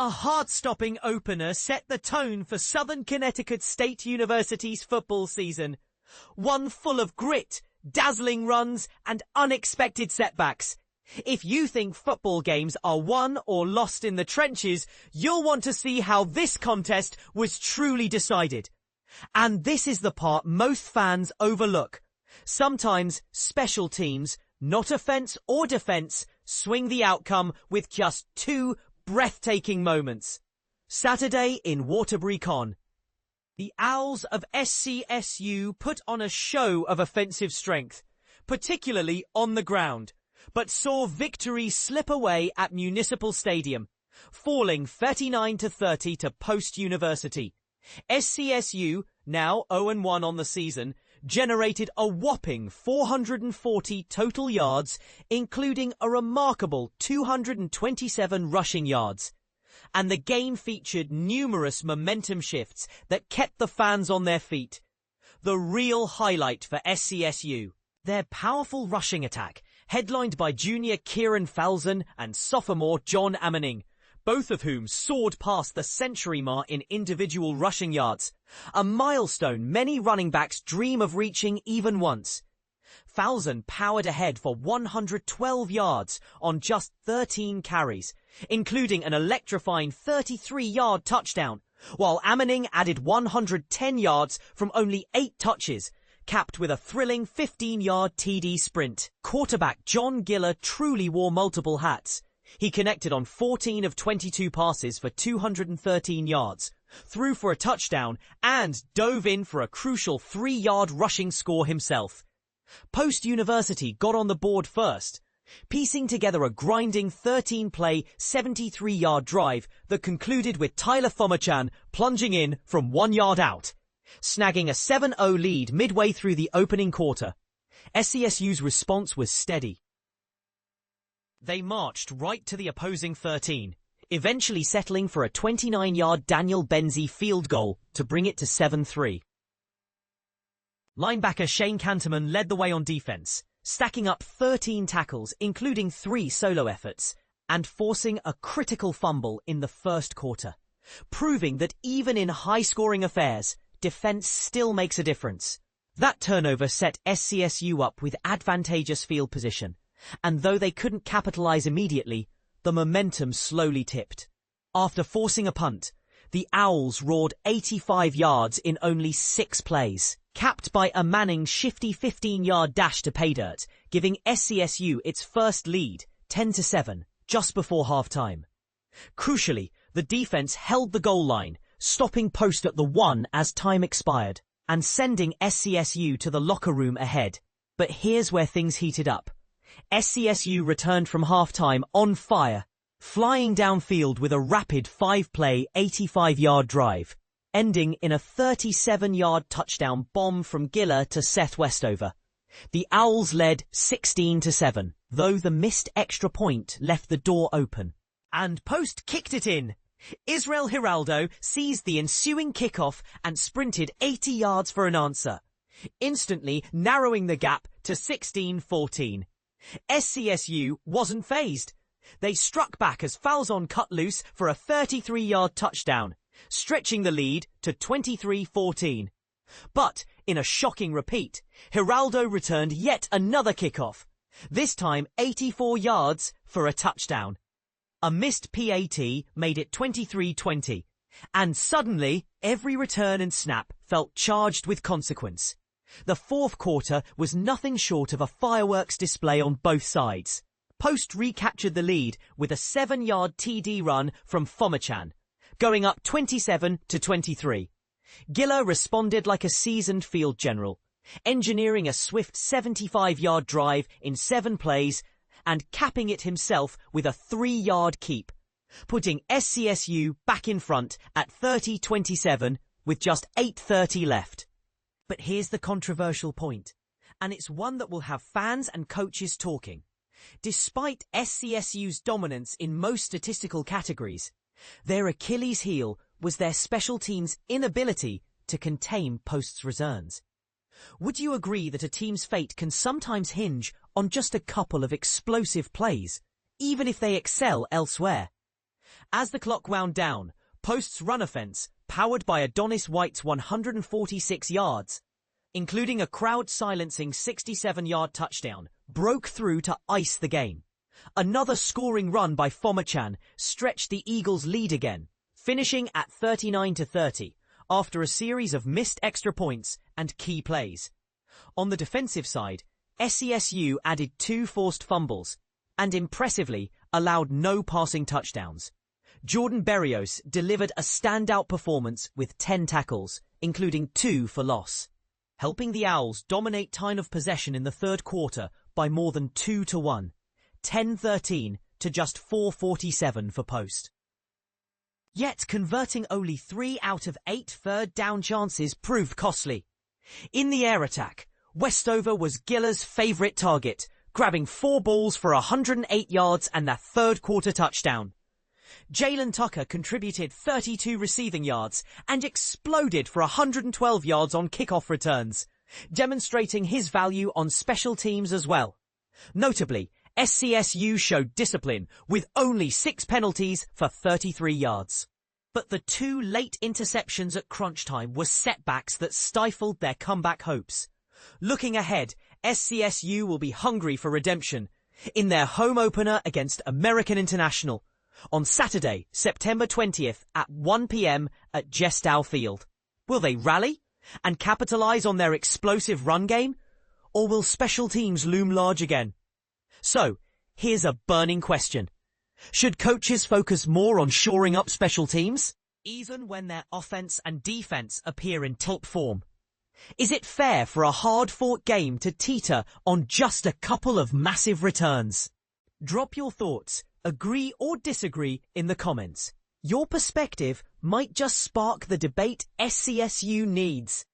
A heart-stopping opener set the tone for Southern Connecticut State University's football season. One full of grit, dazzling runs, and unexpected setbacks. If you think football games are won or lost in the trenches, you'll want to see how this contest was truly decided. And this is the part most fans overlook. Sometimes special teams, not offense or defense, swing the outcome with just two breathtaking moments. Saturday in Waterbury Con. The Owls of SCSU put on a show of offensive strength, particularly on the ground, but saw victory slip away at Municipal Stadium, falling 39-30 to Post University. SCSU, now 0-1 on the season, generated a whopping 440 total yards, including a remarkable 227 rushing yards. And the game featured numerous momentum shifts that kept the fans on their feet. The real highlight for SCSU, their powerful rushing attack, headlined by junior Kieran Falzon and sophomore John Amaning, both of whom soared past the century mark in individual rushing yards, a milestone many running backs dream of reaching even once. Falzon powered ahead for 112 yards on just 13 carries, including an electrifying 33-yard touchdown, while Amaning added 110 yards from only 8 touches, capped with a thrilling 15-yard TD sprint. Quarterback John Giller truly wore multiple hats. He connected on 14 of 22 passes for 213 yards, threw for a touchdown, and dove in for a crucial 3-yard rushing score himself. Post University got on the board first, piecing together a grinding 13-play, 73-yard drive that concluded with Tyler Fomachan plunging in from 1 yard out, snagging a 7-0 lead midway through the opening quarter. SCSU's response was steady. They marched right to the opposing 13, eventually settling for a 29-yard Daniel Benzie field goal to bring it to 7-3. Linebacker Shane Kanterman led the way on defense, stacking up 13 tackles, including 3 solo efforts, and forcing a critical fumble in the first quarter, proving that even in high-scoring affairs, defense still makes a difference. That turnover set SCSU up with advantageous field position, and though they couldn't capitalize immediately, the momentum slowly tipped. After forcing a punt, the Owls roared 85 yards in only 6 plays, capped by Amaning's shifty 15-yard dash to pay dirt, giving SCSU its first lead, 10-7, just before halftime. Crucially, the defense held the goal line, stopping Post at the 1 as time expired, and sending SCSU to the locker room ahead. But here's where things heated up. SCSU returned from halftime on fire, flying downfield with a rapid 5-play, 85-yard drive, ending in a 37-yard touchdown bomb from Giller to Seth Westover. The Owls led 16-7, though the missed extra point left the door open. And Post kicked it in. Israel Giraldo seized the ensuing kickoff and sprinted 80 yards for an answer, instantly narrowing the gap to 16-14. SCSU wasn't fazed. They struck back as Falzon cut loose for a 33-yard touchdown, stretching the lead to 23-14. But in a shocking repeat, Giraldo returned yet another kickoff, this time 84 yards for a touchdown. A missed PAT made it 23-20, and suddenly every return and snap felt charged with consequence. The fourth quarter was nothing short of a fireworks display on both sides. Post recaptured the lead with a 7-yard TD run from Fomachan, going up 27-23. Giller responded like a seasoned field general, engineering a swift 75-yard drive in 7 plays and capping it himself with a 3-yard keep, putting SCSU back in front at 30-27 with just 8:30 left. But here's the controversial point, and it's one that will have fans and coaches talking. Despite SCSU's dominance in most statistical categories, their Achilles heel was their special teams' inability to contain Post's returns. Would you agree that a team's fate can sometimes hinge on just a couple of explosive plays, even if they excel elsewhere? As the clock wound down, Post's run offense, powered by Adonis White's 146 yards, including a crowd-silencing 67-yard touchdown, broke through to ice the game. Another scoring run by Fomachan stretched the Eagles' lead again, finishing at 39-30 after a series of missed extra points and key plays. On the defensive side, SCSU added 2 forced fumbles and impressively allowed no passing touchdowns. Jordan Berrios delivered a standout performance with 10 tackles, including 2 for loss, helping the Owls dominate time of possession in the third quarter by more than 2-1, 10-13 to just 4:47 for Post. Yet converting only 3 out of 8 third down chances proved costly. In the air attack, Westover was Giller's favourite target, grabbing 4 balls for 108 yards and that third quarter touchdown. Jalen Tucker contributed 32 receiving yards and exploded for 112 yards on kickoff returns, demonstrating his value on special teams as well. Notably, SCSU showed discipline with only 6 penalties for 33 yards. But the 2 late interceptions at crunch time were setbacks that stifled their comeback hopes. Looking ahead, SCSU will be hungry for redemption in their home opener against American International on Saturday, September 20th at 1 p.m. at Jess Dow Field. Will they rally and capitalize on their explosive run game, or will special teams loom large again? So, here's a burning question. Should coaches focus more on shoring up special teams, even when their offense and defense appear in top form? Is it fair for a hard-fought game to teeter on just a couple of massive returns? Drop your thoughts, agree or disagree in the comments. Your perspective might just spark the debate SCSU needs.